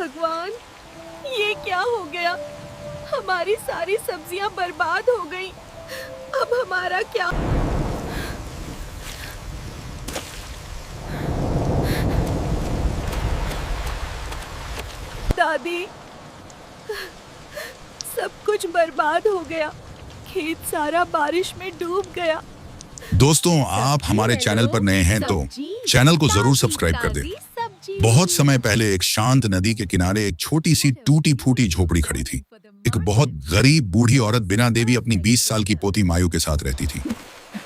भगवान, ये क्या हो गया? हमारी सारी सब्जियां बर्बाद हो गई। अब हमारा क्या? दादी, सब कुछ बर्बाद हो गया। खेत सारा बारिश में डूब गया। दोस्तों, आप हमारे चैनल पर नए हैं तो चैनल को जरूर सब्सक्राइब कर दें। बहुत समय पहले एक शांत नदी के किनारे एक छोटी सी टूटी फूटी झोपड़ी खड़ी थी। एक बहुत गरीब बूढ़ी औरत बिना देवी अपनी 20 साल की पोती मायू के साथ रहती थी।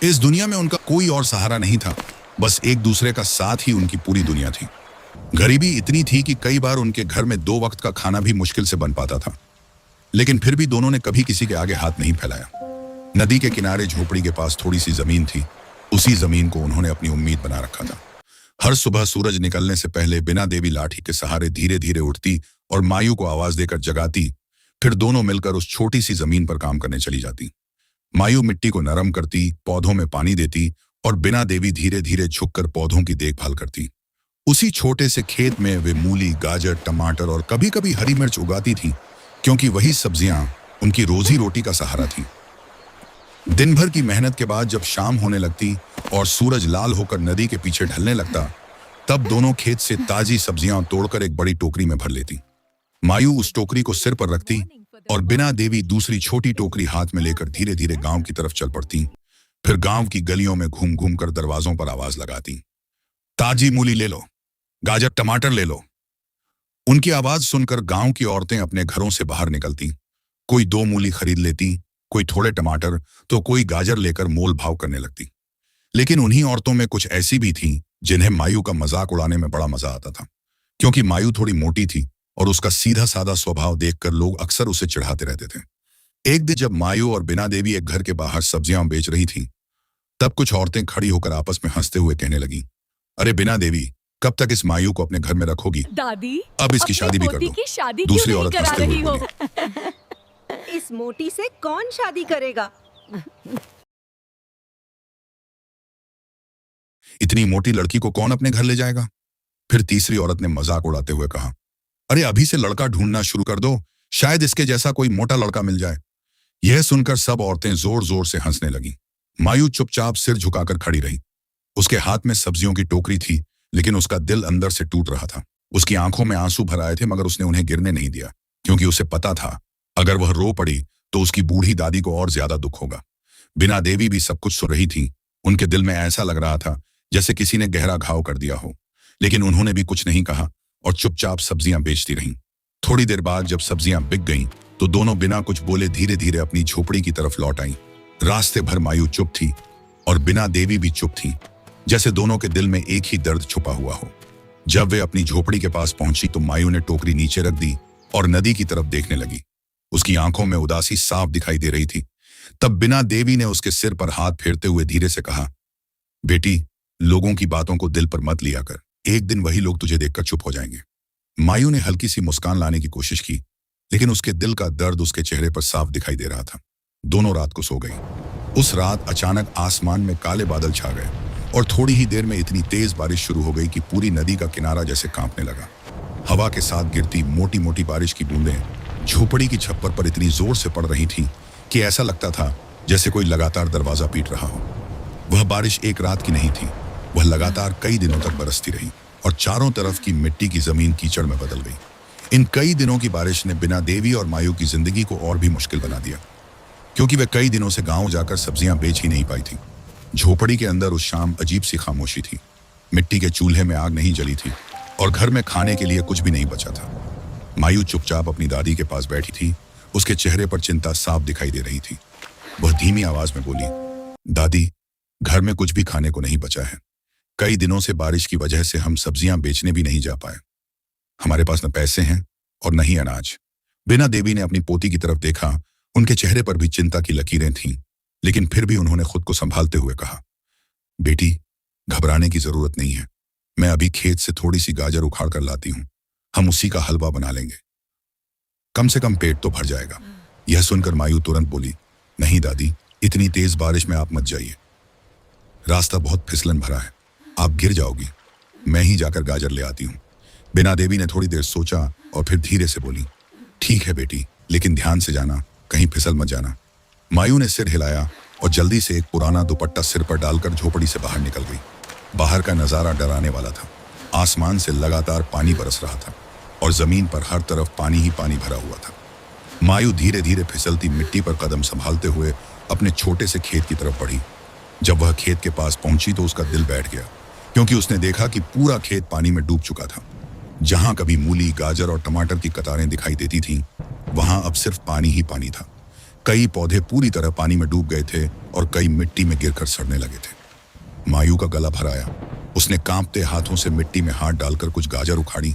इस दुनिया में उनका कोई और सहारा नहीं था, बस एक दूसरे का साथ ही उनकी पूरी दुनिया थी। गरीबी इतनी थी कि कई बार उनके घर में 2 वक्त का खाना भी मुश्किल से बन पाता था, लेकिन फिर भी दोनों ने कभी किसी के आगे हाथ नहीं फैलाया। नदी के किनारे झोपड़ी के पास थोड़ी सी जमीन थी। उसी जमीन को उन्होंने अपनी उम्मीद बना रखा था। हर सुबह सूरज निकलने से पहले बिना देवी लाठी के सहारे धीरे धीरे उठती और मायू को आवाज देकर जगाती। फिर दोनों मिलकर उस छोटी सी जमीन पर काम करने चली जाती। मायू मिट्टी को नरम करती, पौधों में पानी देती और बिना देवी धीरे धीरे झुककर पौधों की देखभाल करती। उसी छोटे से खेत में वे मूली, गाजर, टमाटर और कभी कभी हरी मिर्च उगाती थी, क्योंकि वही सब्जियां उनकी रोजी रोटी का सहारा थी। दिन भर की मेहनत के बाद जब शाम होने लगती और सूरज लाल होकर नदी के पीछे ढलने लगता, तब दोनों खेत से ताजी सब्जियां तोड़कर एक बड़ी टोकरी में भर लेती। मायू उस टोकरी को सिर पर रखती और बिना देवी दूसरी छोटी टोकरी हाथ में लेकर धीरे धीरे गांव की तरफ चल पड़ती। फिर गांव की गलियों में घूम घूम कर दरवाजों पर आवाज लगाती, ताजी मूली ले लो, गाजर, टमाटर ले लो। उनकी आवाज सुनकर गांव की औरतें अपने घरों से बाहर निकलती। कोई 2 मूली खरीद लेती, कोई थोड़े टमाटर, तो कोई गाजर लेकर मोल भाव करने लगती। लेकिन उन्हीं औरतों में कुछ ऐसी भी थीं जिन्हें मायू का मजाक उड़ाने में बड़ा मजा आता था, क्योंकि मायू थोड़ी मोटी थी और उसका सीधा साधा स्वभाव देखकर लोग अक्सर उसे चिढ़ाते रहते थे। एक दिन जब मायू और बिना देवी एक घर के बाहर सब्जियां बेच रही थी, तब कुछ औरतें खड़ी होकर आपस में हंसते हुए कहने लगी, अरे बिना देवी, कब तक इस मायू को अपने घर में रखोगी? दादी, अब इसकी शादी भी कर दो। शादी दूसरी क्यों औरत नहीं करा हंसते हुए रही हो? बोली, इस मोटी से कौन शादी करेगा? इतनी मोटी लड़की को कौन अपने घर ले जाएगा? फिर तीसरी औरत ने मजाक उड़ाते हुए कहा, अरे अभी से लड़का ढूंढना शुरू कर दो, शायद इसके जैसा कोई मोटा लड़का मिल जाए। यह सुनकर सब औरतें जोर जोर से हंसने लगीं। मायू चुपचाप सिर झुकाकर खड़ी रही। उसके हाथ में सब्जियों की टोकरी थी, लेकिन उसका दिल अंदर से टूट रहा था। उसकी आंखों में आंसू भर आए थे, मगर उसने उन्हें गिरने नहीं दिया, क्योंकि उसे पता था अगर वह रो पड़ी तो उसकी बूढ़ी दादी को और ज्यादा दुख होगा। बिना देवी भी सब कुछ सुन रही थी। उनके दिल में ऐसा लग रहा था जैसे किसी ने गहरा घाव कर दिया हो, लेकिन उन्होंने भी कुछ नहीं कहा और चुपचाप सब्जियां बेचती रहीं। थोड़ी देर बाद जब सब्जियां बिक गईं, तो दोनों बिना कुछ बोले धीरे धीरे अपनी झोपड़ी की तरफ लौट आईं। रास्ते भर मायू चुप थी और बिना देवी भी चुप थी, जैसे दोनों के दिल में एक ही दर्द छुपा हुआ हो। जब वे अपनी झोपड़ी के पास पहुंची तो मायू ने टोकरी नीचे रख दी और नदी की तरफ देखने लगी। उसकी आंखों में उदासी साफ दिखाई दे रही थी। तब बिना देवी ने उसके सिर पर हाथ फेरते हुए धीरे से कहा, बेटी, लोगों की बातों को दिल पर मत लिया कर, एक दिन वही लोग तुझे देखकर चुप हो जाएंगे। मायू ने हल्की सी मुस्कान लाने की कोशिश की, लेकिन उसके दिल का दर्द उसके चेहरे पर साफ दिखाई दे रहा था। दोनों रात को सो गई। उस रात अचानक आसमान में काले बादल छा गए और थोड़ी ही देर में इतनी तेज बारिश शुरू हो गई कि पूरी नदी का किनारा जैसे कांपने लगा। हवा के साथ गिरती मोटी मोटी बारिश की बूंदें झोपड़ी की छप्पर पर इतनी जोर से पड़ रही थी कि ऐसा लगता था जैसे कोई लगातार दरवाजा पीट रहा हो। वह बारिश एक रात की नहीं थी, वह लगातार कई दिनों तक बरसती रही और चारों तरफ की मिट्टी की जमीन कीचड़ में बदल गई। इन कई दिनों की बारिश ने बिना देवी और मायू की जिंदगी को और भी मुश्किल बना दिया, क्योंकि वे कई दिनों से गांव जाकर सब्जियां बेच ही नहीं पाई थी। झोपड़ी के अंदर उस शाम अजीब सी खामोशी थी। मिट्टी के चूल्हे में आग नहीं जली थी और घर में खाने के लिए कुछ भी नहीं बचा था। मायू चुपचाप अपनी दादी के पास बैठी थी। उसके चेहरे पर चिंता साफ दिखाई दे रही थी। वह धीमी आवाज में बोली, दादी, घर में कुछ भी खाने को नहीं बचा है। कई दिनों से बारिश की वजह से हम सब्जियां बेचने भी नहीं जा पाए। हमारे पास न पैसे हैं और न ही अनाज। बिना देवी ने अपनी पोती की तरफ देखा। उनके चेहरे पर भी चिंता की लकीरें थीं, लेकिन फिर भी उन्होंने खुद को संभालते हुए कहा, बेटी, घबराने की जरूरत नहीं है। मैं अभी खेत से थोड़ी सी गाजर उखाड़ कर लाती हूं। हम उसी का हलवा बना लेंगे, कम से कम पेट तो भर जाएगा। यह सुनकर मायू तुरंत बोली, नहीं दादी, इतनी तेज बारिश में आप मत जाइए। रास्ता बहुत फिसलन भरा है, आप गिर जाओगी। मैं ही जाकर गाजर ले आती हूँ। बिना देवी ने थोड़ी देर सोचा और फिर धीरे से बोली, ठीक है बेटी, लेकिन ध्यान से जाना, कहीं फिसल मत जाना। मायू ने सिर हिलाया और जल्दी से एक पुराना दुपट्टा सिर पर डालकर झोपड़ी से बाहर निकल गई। बाहर का नजारा डराने वाला था। आसमान से लगातार पानी बरस रहा था और जमीन पर हर तरफ पानी ही पानी भरा हुआ था। मायू धीरे धीरे फिसलती मिट्टी पर कदम संभालते हुए अपने छोटे से खेत की तरफ बढ़ी। जब वह खेत के पास पहुंची तो उसका दिल बैठ गया, क्योंकि उसने देखा कि पूरा खेत पानी में डूब चुका था। जहां कभी मूली, गाजर और टमाटर की कतारें दिखाई देती थीं, वहां अब सिर्फ पानी ही पानी था। कई पौधे पूरी तरह पानी में डूब गए थे और कई मिट्टी में गिरकर सड़ने लगे थे। मायू का गला भर आया। उसने कांपते हाथों से मिट्टी में हाथ डालकर कुछ गाजर उखाड़ी,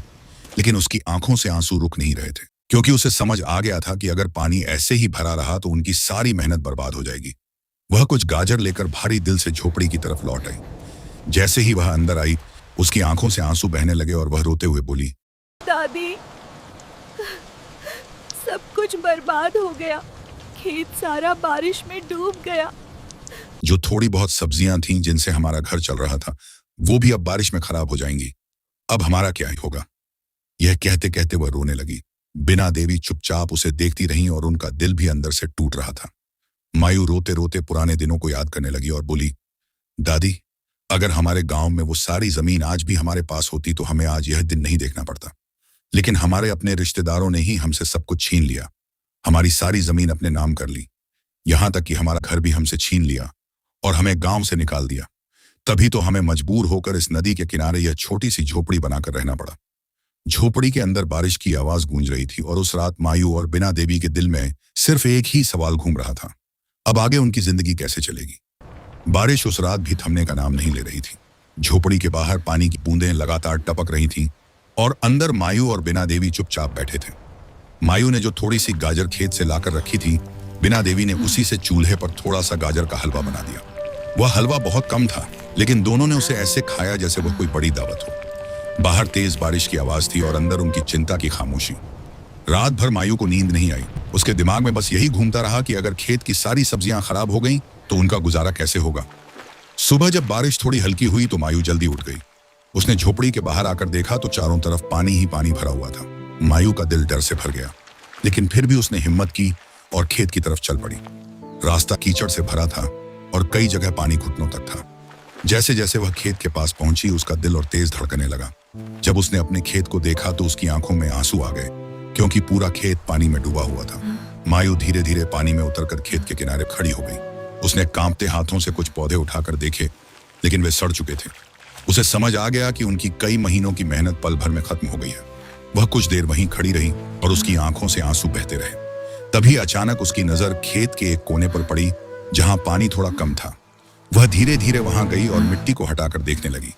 लेकिन उसकी आंखों से आंसू रुक नहीं रहे थे, क्योंकि उसे समझ आ गया था कि अगर पानी ऐसे ही भरा रहा तो उनकी सारी मेहनत बर्बाद हो जाएगी। वह कुछ गाजर लेकर भारी दिल से झोपड़ी की तरफ लौट आई। जैसे ही वह अंदर आई, उसकी आंखों से आंसू बहने लगे और वह रोते हुए बोली, दादी, सब कुछ बर्बाद हो गया। खेत सारा बारिश में डूब गया। जो थोड़ी बहुत सब्जियां थीं जिनसे हमारा घर चल रहा था, वो भी अब बारिश में खराब हो जाएंगी। अब हमारा क्या होगा? यह कहते कहते वह रोने लगी। बिना देवी चुपचाप उसे देखती रहीं और उनका दिल भी अंदर से टूट रहा था। मायू रोते रोते पुराने दिनों को याद करने लगी और बोली, दादी, अगर हमारे गांव में वो सारी जमीन आज भी हमारे पास होती तो हमें आज यह दिन नहीं देखना पड़ता। लेकिन हमारे अपने रिश्तेदारों ने ही हमसे सब कुछ छीन लिया। हमारी सारी जमीन अपने नाम कर ली, यहां तक कि हमारा घर भी हमसे छीन लिया और हमें गांव से निकाल दिया। तभी तो हमें मजबूर होकर इस नदी के किनारे यह छोटी सी झोपड़ी बनाकर रहना पड़ा। झोपड़ी के अंदर बारिश की आवाज गूंज रही थी और उस रात मायू और बिना देवी के दिल में सिर्फ एक ही सवाल घूम रहा था, अब आगे उनकी जिंदगी कैसे चलेगी। बारिश उस रात भी थमने का नाम नहीं ले रही थी। झोपड़ी के बाहर पानी की बूंदें लगातार टपक रही थीं और अंदर मायू और बिना देवी चुपचाप बैठे थे। मायू ने जो थोड़ी सी गाजर खेत से लाकर रखी थी, बिना देवी ने उसी से चूल्हे पर थोड़ा सा गाजर का हलवा बना दिया। वह हलवा बहुत कम था, लेकिन दोनों ने उसे ऐसे खाया जैसे वह कोई बड़ी दावत हो। बाहर तेज बारिश की आवाज थी और अंदर उनकी चिंता की खामोशी। रात भर मायू को नींद नहीं आई। उसके दिमाग में बस यही घूमता रहा कि अगर खेत की सारी सब्जियां खराब हो गईं तो उनका गुजारा कैसे होगा। सुबह जब बारिश थोड़ी हल्की हुई तो मायू जल्दी उठ गई। उसने झोपड़ी के बाहर आकर देखा तो चारों तरफ पानी ही पानी भरा हुआ था। मायू का दिल डर से भर गया, लेकिन फिर भी उसने हिम्मत की और खेत की तरफ चल पड़ी। रास्ता कीचड़ से भरा था और कई जगह पानी घुटनों तक था। जैसे जैसे वह खेत के पास पहुंची, उसका दिल और तेज धड़कने लगा। जब उसने अपने खेत को देखा तो उसकी आंखों में आंसू आ गए, क्योंकि पूरा खेत पानी में डूबा हुआ था। मायू धीरे धीरे पानी में उतरकर खेत के किनारे खड़ी हो गई। उसने कांपते हाथों से कुछ पौधे उठाकर देखे, लेकिन वे सड़ चुके थे। उसे समझ आ गया कि उनकी कई महीनों की मेहनत पल भर में खत्म हो गई है। वह कुछ देर वहीं खड़ी रही और उसकी आंखों से आंसू बहते रहे। तभी अचानक उसकी नजर खेत के एक कोने पर पड़ी जहां पानी थोड़ा कम था। वह धीरे धीरे वहां गई और मिट्टी को हटाकर देखने लगी।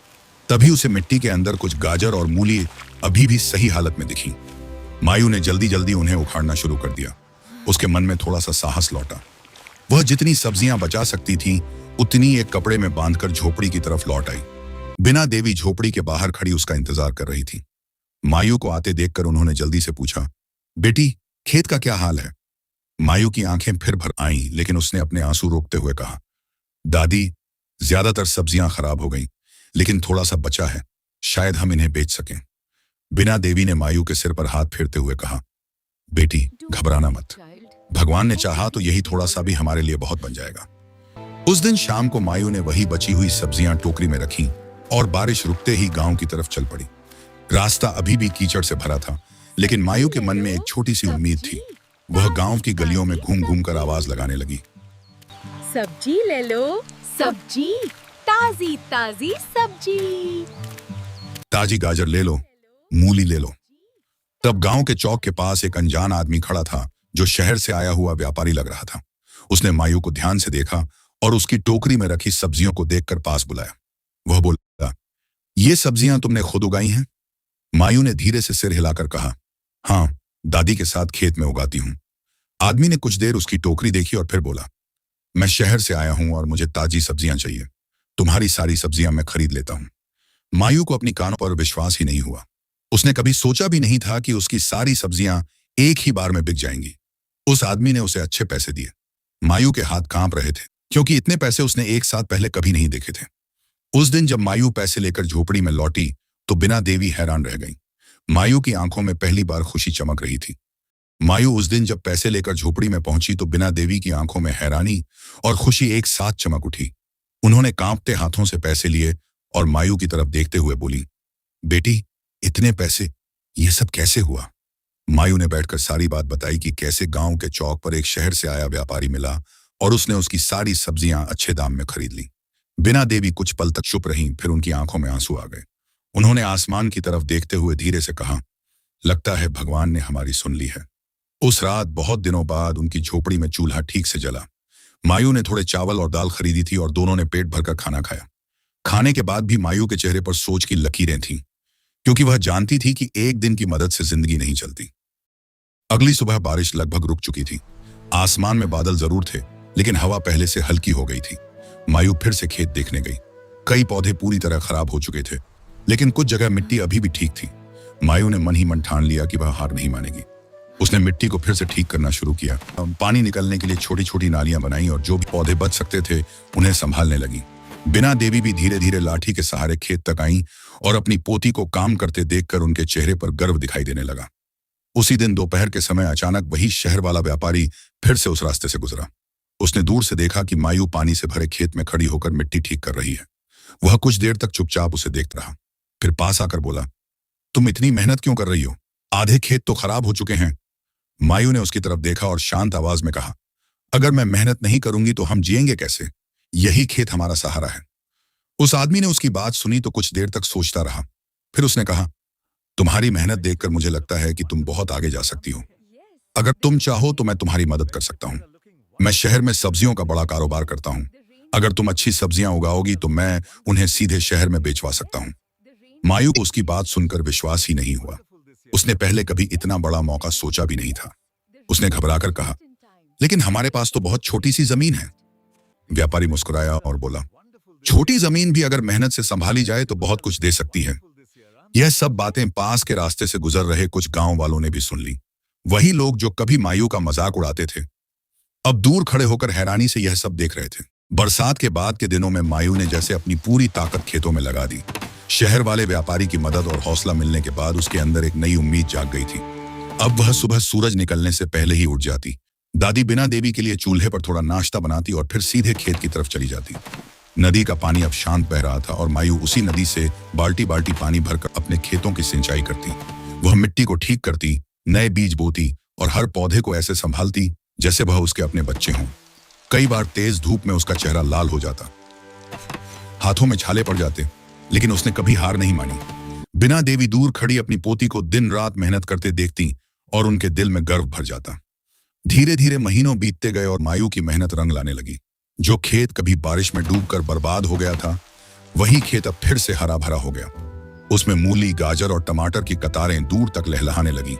तभी उसे मिट्टी के अंदर कुछ गाजर और मूली अभी भी सही हालत में दिखी। मायू ने जल्दी जल्दी उन्हें उखाड़ना शुरू कर दिया। उसके मन में थोड़ा सा साहस लौटा। वह जितनी सब्जियां बचा सकती थी उतनी एक कपड़े में बांधकर झोपड़ी की तरफ लौट आई। बिना देवी झोपड़ी के बाहर खड़ी उसका इंतजार कर रही थी। मायू को आते देखकर उन्होंने जल्दी से पूछा, बेटी, खेत का क्या हाल है? मायू की आंखें फिर भर आईं, लेकिन उसने अपने आंसू रोकते हुए कहा, दादी, ज्यादातर सब्जियां खराब हो गईं, लेकिन थोड़ा सा बचा है, शायद हम इन्हें बेच सकें। बिना देवी ने मायू के सिर पर हाथ फेरते हुए कहा, बेटी, घबराना मत। भगवान ने चाहा तो यही थोड़ा सा भी हमारे लिए बहुत बन जाएगा। उस दिन शाम को मायू ने वही बची हुई सब्जियां टोकरी में रखी और बारिश रुकते ही गांव की तरफ चल पड़ी। रास्ता अभी भी कीचड़ से भरा था, लेकिन मायू के मन में एक छोटी सी उम्मीद थी। वह गांव की गलियों में घूम घूम कर आवाज लगाने लगी, सब्जी ले लो। सब्जी, ताजी ताजी सब्जी। ताजी गाजर ले लो, मूली ले लो। तब गांव के चौक के पास एक अनजान आदमी खड़ा था जो शहर से आया हुआ व्यापारी लग रहा था। उसने मायू को ध्यान से देखा और उसकी टोकरी में रखी सब्जियों को देखकर पास बुलाया। वह बोला, ये सब्जियां तुमने खुद उगाई हैं? मायू ने धीरे से सिर हिलाकर कहा, हाँ, दादी के साथ खेत में उगाती हूं। आदमी ने कुछ देर उसकी टोकरी देखी और फिर बोला, मैं शहर से आया हूं और मुझे ताजी सब्जियां चाहिए। तुम्हारी सारी सब्जियां मैं खरीद लेता हूं। मायू को अपनी कानों पर विश्वास ही नहीं हुआ। उसने कभी सोचा भी नहीं था कि उसकी सारी सब्जियां एक ही बार में बिक जाएंगी। उस आदमी ने उसे अच्छे पैसे दिए। मायू के हाथ कांप रहे थे, क्योंकि इतने पैसे उसने एक साथ पहले कभी नहीं देखे थे। उस दिन जब मायू पैसे लेकर झोपड़ी में लौटी तो बिना देवी हैरान रह गई। मायू की आंखों में पहली बार खुशी चमक रही थी। मायू उस दिन जब पैसे लेकर झोपड़ी में पहुंची तो बिना देवी की आंखों में हैरानी और खुशी एक साथ चमक उठी। उन्होंने कांपते हाथों से पैसे लिए और मायू की तरफ देखते हुए बोली, बेटी, इतने पैसे, ये सब कैसे हुआ? मायू ने बैठकर सारी बात बताई कि कैसे गांव के चौक पर एक शहर से आया व्यापारी मिला और उसने उसकी सारी सब्जियां अच्छे दाम में खरीद ली। बिना देवी कुछ पल तक चुप रहीं, फिर उनकी आंखों में आंसू आ गए। उन्होंने आसमान की तरफ देखते हुए धीरे से कहा, लगता है भगवान ने हमारी सुन ली है। उस रात बहुत दिनों बाद उनकी झोपड़ी में चूल्हा ठीक से जला। मायू ने थोड़े चावल और दाल खरीदी थी और दोनों ने पेट भरकर खाना खाया। खाने के बाद भी मायू के चेहरे पर सोच की लकीरें थीं, क्योंकि वह जानती थी कि एक दिन की मदद से जिंदगी नहीं चलती। अगली सुबह बारिश लगभग रुक चुकी थी। आसमान में बादल जरूर थे, लेकिन हवा पहले से हल्की हो गई थी। मायू फिर से खेत देखने गई। कई पौधे पूरी तरह खराब हो चुके थे, लेकिन कुछ जगह मिट्टी अभी भी ठीक थी। मायू ने मन ही मन ठान लिया कि वह हार नहीं मानेगी। उसने मिट्टी को फिर से ठीक करना शुरू किया। पानी निकलने के लिए छोटी छोटी नालियां बनाई और जो भी पौधे बच सकते थे उन्हें संभालने लगी। बिना देवी भी धीरे धीरे लाठी के सहारे खेत तक आईं और अपनी पोती को काम करते देखकर उनके चेहरे पर गर्व दिखाई देने लगा। उसी दिन दोपहर के समय अचानक वही शहर वाला व्यापारी फिर से उस रास्ते से गुजरा। उसने दूर से देखा कि मायू पानी से भरे खेत में खड़ी होकर मिट्टी ठीक कर रही है। वह कुछ देर तक चुपचाप उसे देखता रहा, फिर पास आकर बोला, तुम इतनी मेहनत क्यों कर रही हो? आधे खेत तो खराब हो चुके हैं। मायू ने उसकी तरफ देखा और शांत आवाज में कहा, अगर मैं मेहनत नहीं करूंगी तो हम जिएंगे कैसे? यही खेत हमारा सहारा है। उस आदमी ने उसकी बात सुनी तो कुछ देर तक सोचता रहा। फिर उसने कहा, तुम्हारी मेहनत देखकर मुझे लगता है कि तुम बहुत आगे जा सकती हो। अगर तुम चाहो तो मैं तुम्हारी मदद कर सकता हूँ। मैं शहर में सब्जियों का बड़ा कारोबार करता हूँ। अगर तुम अच्छी सब्जियां उगाओगी तो मैं उन्हें सीधे शहर में बेचवा सकता हूँ। मायू को उसकी बात सुनकर विश्वास ही नहीं हुआ। उसने पहले कभी इतना बड़ा मौका सोचा भी नहीं था। उसने घबराकर कहा, लेकिन हमारे पास तो बहुत छोटी सी जमीन है। व्यापारी मुस्कुराया और बोला, छोटी जमीन भी अगर मेहनत से संभाली जाए तो बहुत कुछ दे सकती है। यह सब बातें पास के रास्ते से गुजर रहे कुछ गांव वालों ने भी सुन ली। वही लोग जो कभी मायू का मजाक उड़ाते थे, अब दूर खड़े होकर हैरानी से यह सब देख रहे थे। बरसात के बाद के दिनों में मायू ने जैसे अपनी पूरी ताकत खेतों में लगा दी। शहर वाले व्यापारी की मदद और हौसला मिलने के बाद उसके अंदर एक नई उम्मीद जाग गई थी। अब वह सुबह सूरज निकलने से पहले ही उठ जाती। दादी बिना देवी के लिए चूल्हे पर थोड़ा नाश्ता बनाती और फिर सीधे खेत की तरफ चली जाती। नदी का पानी अब शांत बह रहा था और मायू उसी नदी से बाल्टी बाल्टी पानी भरकर अपने खेतों की सिंचाई करती। वह मिट्टी को ठीक करती, नए बीज बोती और हर पौधे को ऐसे संभालती जैसे वह उसके अपने बच्चे हों। कई बार तेज धूप में उसका चेहरा लाल हो जाता, हाथों में छाले पड़ जाते, लेकिन उसने कभी हार नहीं मानी। बिना देवी दूर खड़ी अपनी पोती को दिन रात मेहनत करते देखती और उनके दिल में गर्व भर जाता। धीरे धीरे महीनों बीतते गए और मायू की मेहनत रंग लाने लगी। जो खेत कभी बारिश में डूबकर बर्बाद हो गया था, वही खेत अब फिर से हरा भरा हो गया। उसमें मूली, गाजर और टमाटर की कतारें दूर तक लहलहाने लगी।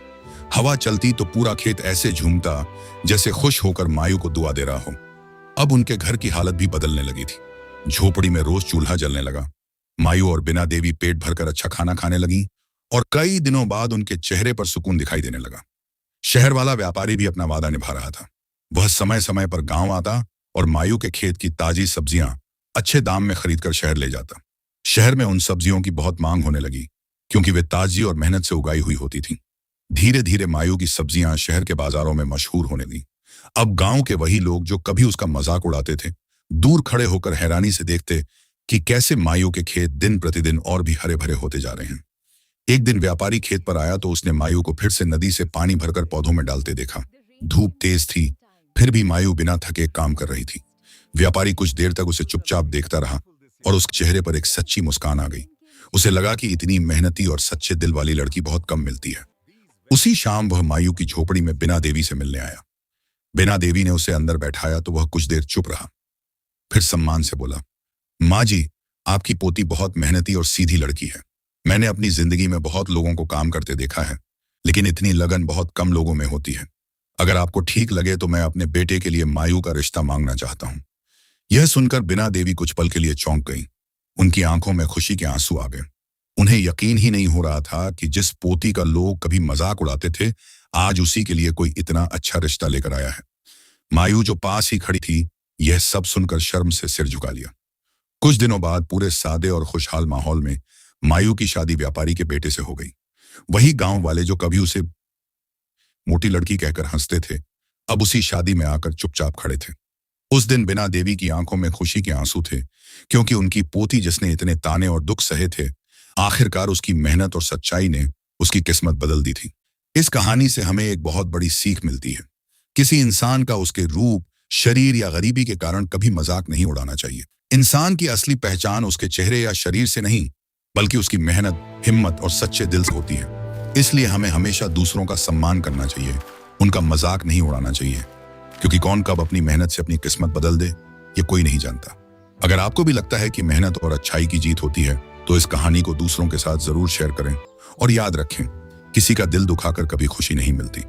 हवा चलती तो पूरा खेत ऐसे झूमता जैसे खुश होकर मायू को दुआ दे रहा हो। अब उनके घर की हालत भी बदलने लगी थी। झोपड़ी में रोज चूल्हा जलने लगा। मायू और बिना देवी पेट भरकर अच्छा खाना खाने लगी और कई दिनों बाद उनके चेहरे पर सुकून दिखाई देने लगा। शहर वाला व्यापारी भी अपना वादा निभा रहा था। वह समय समय पर गांव आता और मायू के खेत की ताजी सब्जियां अच्छे दाम में खरीदकर शहर ले जाता। शहर में उन सब्जियों की बहुत मांग होने लगी, क्योंकि वे ताजी और मेहनत से उगाई हुई होती थीं। धीरे धीरे मायू की सब्जियां शहर के बाजारों में मशहूर होने लगी। अब गांव के वही लोग जो कभी उसका मजाक उड़ाते थे, दूर खड़े होकर हैरानी से देखते कि कैसे मायू के खेत दिन प्रतिदिन और भी हरे भरे होते जा रहे हैं। एक दिन व्यापारी खेत पर आया तो उसने मायू को फिर से नदी से पानी भरकर पौधों में डालते देखा। धूप तेज थी, फिर भी मायू बिना थके काम कर रही थी। व्यापारी कुछ देर तक उसे चुपचाप देखता रहा और उसके चेहरे पर एक सच्ची मुस्कान आ गई। उसे लगा कि इतनी मेहनती और सच्चे दिल वाली लड़की बहुत कम मिलती है। उसी शाम वह मायू की झोपड़ी में बिना देवी से मिलने आया। बिना देवी ने उसे अंदर बैठाया तो वह कुछ देर चुप रहा, फिर सम्मान से बोला, माँ जी, आपकी पोती बहुत मेहनती और सीधी लड़की है। मैंने अपनी जिंदगी में बहुत लोगों को काम करते देखा है, लेकिन इतनी लगन बहुत कम लोगों में होती है। अगर आपको ठीक लगे तो मैं अपने बेटे के लिए मायू का रिश्ता मांगना चाहता हूँ। यह सुनकर बिना देवी कुछ पल के लिए चौंक गई। उनकी आंखों में खुशी के आंसू आ गए। उन्हें यकीन ही नहीं हो रहा था कि जिस पोती का लोग कभी मजाक उड़ाते थे, आज उसी के लिए कोई इतना अच्छा रिश्ता लेकर आया है। मायू जो पास ही खड़ी थी, यह सब सुनकर शर्म से सिर झुका लिया। कुछ दिनों बाद पूरे सादे और खुशहाल माहौल में मायू की शादी व्यापारी के बेटे से हो गई। वही गांव वाले जो कभी उसे मोटी लड़की कहकर हंसते थे, अब उसी शादी में आकर चुपचाप खड़े थे। उस दिन बिना देवी की आंखों में खुशी के आंसू थे, क्योंकि उनकी पोती जिसने इतने ताने और दुख सहे थे, आखिरकार उसकी मेहनत और सच्चाई ने उसकी किस्मत बदल दी थी। इस कहानी से हमें एक बहुत बड़ी सीख मिलती है। किसी इंसान का उसके रूप, शरीर या गरीबी के कारण कभी मजाक नहीं उड़ाना चाहिए। इंसान की असली पहचान उसके चेहरे या शरीर से नहीं, बल्कि उसकी मेहनत, हिम्मत और सच्चे दिल से होती है। इसलिए हमें हमेशा दूसरों का सम्मान करना चाहिए, उनका मजाक नहीं उड़ाना चाहिए, क्योंकि कौन कब अपनी मेहनत से अपनी किस्मत बदल दे, ये कोई नहीं जानता। अगर आपको भी लगता है कि मेहनत और अच्छाई की जीत होती है, तो इस कहानी को दूसरों के साथ जरूर शेयर करें और याद रखें, किसी का दिल दुखाकर कभी खुशी नहीं मिलती।